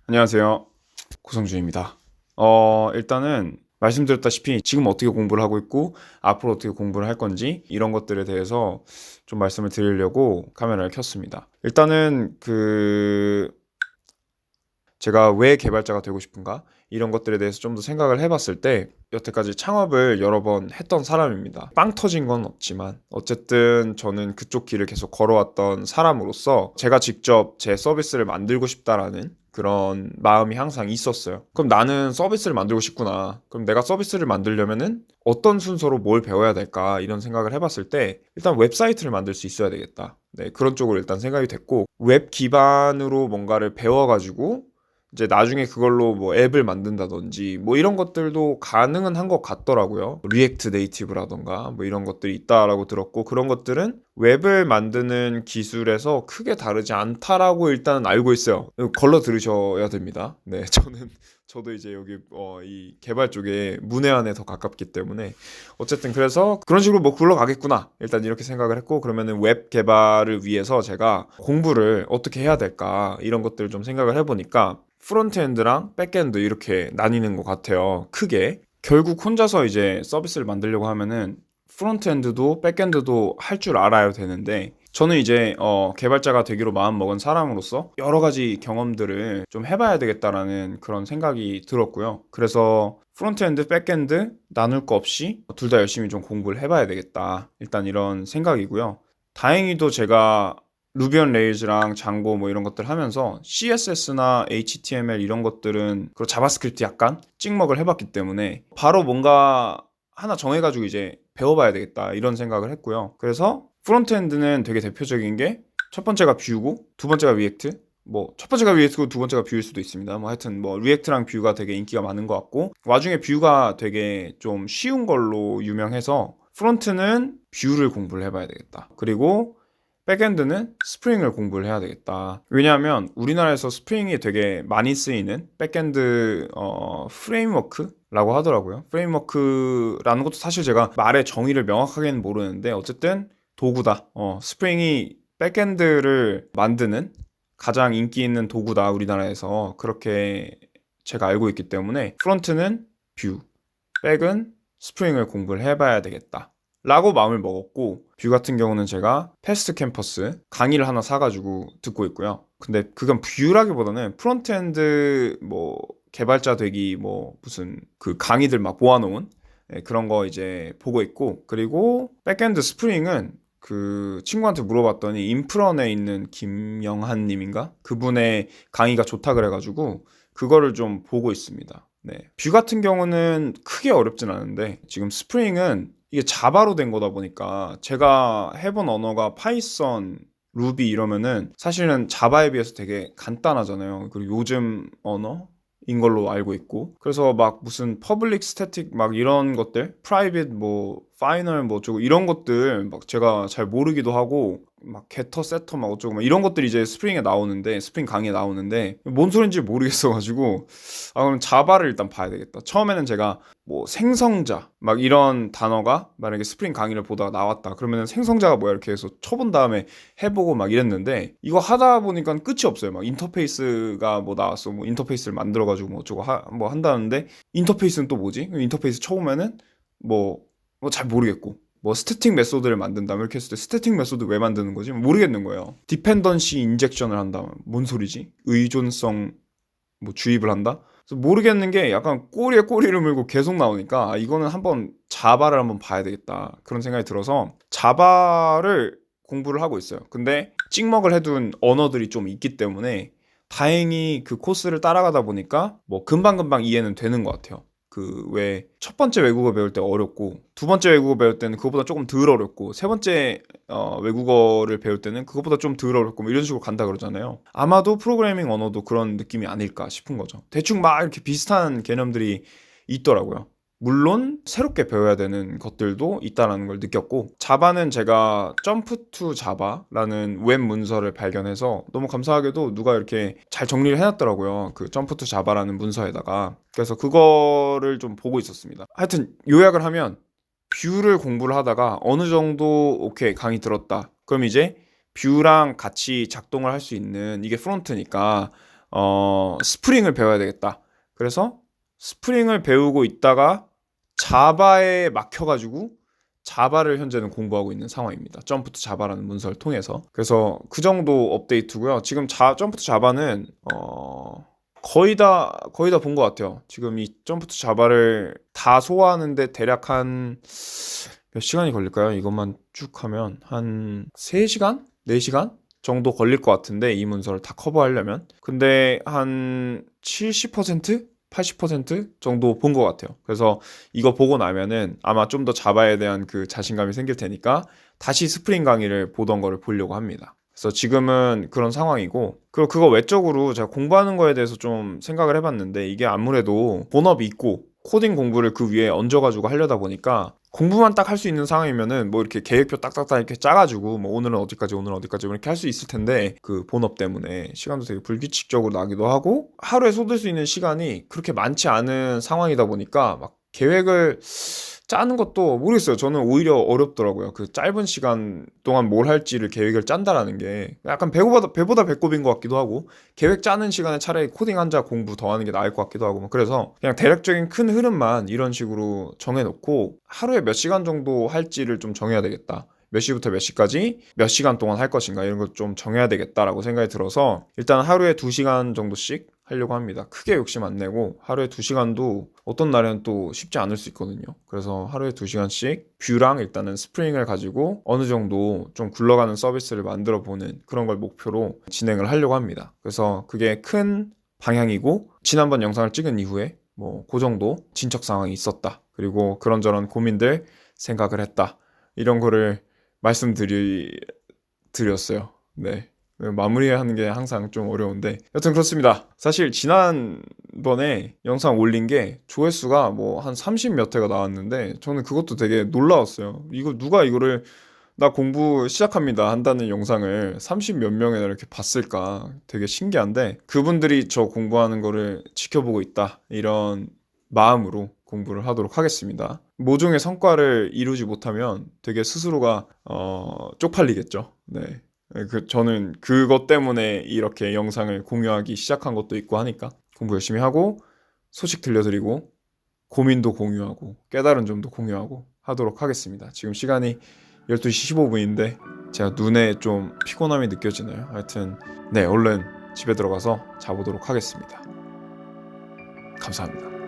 안녕하세요. 고성준입니다. 일단은 말씀드렸다시피 지금 어떻게 공부를 하고 있고 앞으로 어떻게 공부를 할 건지 이런 것들에 대해서 좀 말씀을 드리려고 카메라를 켰습니다. 일단은 제가 왜 개발자가 되고 싶은가? 이런 것들에 대해서 좀 더 생각을 해봤을 때 여태까지 창업을 여러 번 했던 사람입니다. 빵 터진 건 없지만 어쨌든 저는 그쪽 길을 계속 걸어왔던 사람으로서 제가 직접 제 서비스를 만들고 싶다라는 그런 마음이 항상 있었어요. 그럼 나는 서비스를 만들고 싶구나. 그럼 내가 서비스를 만들려면은 어떤 순서로 뭘 배워야 될까? 이런 생각을 해봤을 때 일단 웹사이트를 만들 수 있어야 되겠다. 네, 그런 쪽으로 일단 생각이 됐고 웹 기반으로 뭔가를 배워가지고 이제 나중에 그걸로 뭐 앱을 만든다든지 뭐 이런 것들도 가능은 한 것 같더라고요. 리액트 네이티브라던가 뭐 이런 것들이 있다라고 들었고 그런 것들은 웹을 만드는 기술에서 크게 다르지 않다라고 일단 알고 있어요. 걸러 들으셔야 됩니다. 네, 저도 이제 여기 이 개발 쪽에 문외한에 더 가깝기 때문에 어쨌든 그래서 그런 식으로 뭐 굴러가겠구나 일단 이렇게 생각을 했고 그러면은 웹 개발을 위해서 제가 공부를 어떻게 해야 될까 이런 것들을 좀 생각을 해보니까 프론트엔드랑 백엔드 이렇게 나뉘는 것 같아요. 크게. 결국 혼자서 이제 서비스를 만들려고 하면은 프론트엔드도 백엔드도 할 줄 알아야 되는데 저는 이제 개발자가 되기로 마음먹은 사람으로서 여러 가지 경험들을 좀 해봐야 되겠다라는 그런 생각이 들었고요. 그래서 프론트엔드, 백엔드 나눌 거 없이 둘 다 열심히 좀 공부를 해봐야 되겠다. 일단 이런 생각이고요. 다행히도 제가 루비 on 레일즈랑 장고 뭐 이런 것들 하면서 CSS나 HTML 이런 것들은 그리고 자바스크립트 약간 찍먹을 해봤기 때문에 바로 뭔가 하나 정해가지고 이제 배워봐야 되겠다 이런 생각을 했고요. 그래서 프론트엔드는 되게 대표적인 게 첫 번째가 뷰고 두 번째가 리액트 뭐 첫 번째가 리액트고 두 번째가 뷰일 수도 있습니다. 뭐 하여튼 뭐 리액트랑 뷰가 되게 인기가 많은 것 같고 와중에 뷰가 되게 좀 쉬운 걸로 유명해서 프론트는 뷰를 공부를 해봐야 되겠다. 그리고 백엔드는 스프링을 공부를 해야 되겠다. 왜냐하면 우리나라에서 스프링이 되게 많이 쓰이는 백엔드 프레임워크라고 하더라고요. 프레임워크라는 것도 사실 제가 말의 정의를 명확하게는 모르는데 어쨌든 도구다. 스프링이 백엔드를 만드는 가장 인기 있는 도구다 우리나라에서 그렇게 제가 알고 있기 때문에 프론트는 뷰, 백은 스프링을 공부를 해봐야 되겠다. 라고 마음을 먹었고 뷰 같은 경우는 제가 패스트 캠퍼스 강의를 하나 사가지고 듣고 있고요. 근데 그건 뷰라기보다는 프론트엔드 뭐 개발자 되기 뭐 무슨 그 강의들 막 모아놓은 그런 거 이제 보고 있고 그리고 백엔드 스프링은 그 친구한테 물어봤더니 인프런에 있는 김영한 님인가? 그분의 강의가 좋다 그래가지고 그거를 좀 보고 있습니다. 네. 뷰 같은 경우는 크게 어렵진 않은데 지금 스프링은 이게 자바로 된 거다 보니까 제가 해본 언어가 파이썬, 루비 이러면은 사실은 자바에 비해서 되게 간단하잖아요. 그리고 요즘 언어인 걸로 알고 있고 그래서 막 무슨 퍼블릭 스태틱 막 이런 것들 프라이빗 뭐 파이널 뭐 어쩌고 이런 것들 막 제가 잘 모르기도 하고 막 게터 세터 막 어쩌고 막 이런 것들이 이제 스프링에 나오는데 스프링 강의에 나오는데 뭔 소린지 모르겠어가지고 그럼 자바를 일단 봐야 되겠다. 처음에는 제가 뭐 생성자 막 이런 단어가 만약에 스프링 강의를 보다가 나왔다 그러면 생성자가 뭐야 이렇게 해서 쳐본 다음에 해보고 막 이랬는데 이거 하다 보니까 끝이 없어요. 막 인터페이스가 뭐 나왔어 뭐 인터페이스를 만들어가지고 뭐 어쩌고 뭐 한다는데 인터페이스는 또 뭐지? 인터페이스 쳐보면은 뭐 잘 모르겠고 뭐 스태틱 메소드를 만든다면 이렇게 했을 때 스태틱 메소드 왜 만드는 거지? 모르겠는 거예요. 디펜던시 인젝션을 한다면 뭔 소리지? 의존성 뭐 주입을 한다? 그래서 모르겠는 게 약간 꼬리에 꼬리를 물고 계속 나오니까 이거는 한번 자바를 한번 봐야 되겠다 그런 생각이 들어서 자바를 공부를 하고 있어요. 근데 찍먹을 해둔 언어들이 좀 있기 때문에 다행히 그 코스를 따라가다 보니까 뭐 금방금방 이해는 되는 것 같아요. 그 왜 첫 번째 외국어 배울 때 어렵고 두 번째 외국어 배울 때는 그거보다 조금 덜 어렵고 세 번째 외국어를 배울 때는 그것보다 좀 덜 어렵고 뭐 이런 식으로 간다 그러잖아요. 아마도 프로그래밍 언어도 그런 느낌이 아닐까 싶은 거죠. 대충 막 이렇게 비슷한 개념들이 있더라고요. 물론 새롭게 배워야 되는 것들도 있다라는 걸 느꼈고 자바는 제가 점프 투 자바라는 웹 문서를 발견해서 너무 감사하게도 누가 이렇게 잘 정리를 해놨더라고요. 그 점프 투 자바라는 문서에다가 그래서 그거를 좀 보고 있었습니다. 하여튼 요약을 하면 뷰를 공부를 하다가 어느 정도 오케이 강의 들었다. 그럼 이제 뷰랑 같이 작동을 할 수 있는 이게 프론트니까 스프링을 배워야 되겠다. 그래서 스프링을 배우고 있다가 자바에 막혀가지고 자바를 현재는 공부하고 있는 상황입니다. 점프 투 자바라는 문서를 통해서. 그래서 그 정도 업데이트고요. 지금 점프 투 자바는 거의 다 본 것 같아요. 지금 이 점프 투 자바를 다 소화하는데 대략 한 몇 시간이 걸릴까요? 이것만 쭉 하면 한 3시간? 4시간? 정도 걸릴 것 같은데 이 문서를 다 커버하려면. 근데 한 70%? 80% 정도 본 것 같아요. 그래서 이거 보고 나면은 아마 좀 더 자바에 대한 그 자신감이 생길 테니까 다시 스프링 강의를 보던 거를 보려고 합니다. 그래서 지금은 그런 상황이고, 그리고 그거 외적으로 제가 공부하는 거에 대해서 좀 생각을 해봤는데, 이게 아무래도 본업이 있고 코딩 공부를 그 위에 얹어가지고 하려다 보니까 공부만 딱 할 수 있는 상황이면은 뭐 이렇게 계획표 딱딱딱 이렇게 짜가지고 뭐 오늘은 어디까지 이렇게 할 수 있을 텐데, 그 본업 때문에 시간도 되게 불규칙적으로 나기도 하고 하루에 쏟을 수 있는 시간이 그렇게 많지 않은 상황이다 보니까 막 계획을 짜는 것도 모르겠어요. 저는 오히려 어렵더라고요. 그 짧은 시간 동안 뭘 할지를 계획을 짠다라는 게 약간 배보다 배꼽인 것 같기도 하고, 계획 짜는 시간에 차라리 코딩 한자 공부 더 하는 게 나을 것 같기도 하고, 그래서 그냥 대략적인 큰 흐름만 이런 식으로 정해놓고 하루에 몇 시간 정도 할지를 좀 정해야 되겠다. 몇 시부터 몇 시까지 몇 시간 동안 할 것인가 이런 걸 좀 정해야 되겠다라고 생각이 들어서 일단 하루에 2시간 정도씩 하려고 합니다. 크게 욕심 안 내고 하루에 2시간도 어떤 날에는 또 쉽지 않을 수 있거든요. 그래서 하루에 2시간씩 뷰랑 일단은 스프링을 가지고 어느 정도 좀 굴러가는 서비스를 만들어 보는 그런 걸 목표로 진행을 하려고 합니다. 그래서 그게 큰 방향이고, 지난번 영상을 찍은 이후에 뭐 그 정도 진척 상황이 있었다. 그리고 그런저런 고민들 생각을 했다. 이런 거를 말씀드렸어요. 네. 마무리하는 게 항상 좀 어려운데 여튼 그렇습니다. 사실 지난번에 영상 올린 게 조회수가 뭐 한 30 몇 회가 나왔는데 저는 그것도 되게 놀라웠어요. 이거 누가 이거를 나 공부 시작합니다 한다는 영상을 30 몇 명이나 이렇게 봤을까 되게 신기한데, 그분들이 저 공부하는 거를 지켜보고 있다 이런 마음으로 공부를 하도록 하겠습니다. 모종의 성과를 이루지 못하면 되게 스스로가 쪽팔리겠죠. 네. 저는 그것 때문에 이렇게 영상을 공유하기 시작한 것도 있고 하니까 공부 열심히 하고 소식 들려드리고 고민도 공유하고 깨달은 점도 공유하고 하도록 하겠습니다. 지금 시간이 12시 15분인데 제가 눈에 좀 피곤함이 느껴지네요. 하여튼 네, 얼른 집에 들어가서 자보도록 하겠습니다. 감사합니다.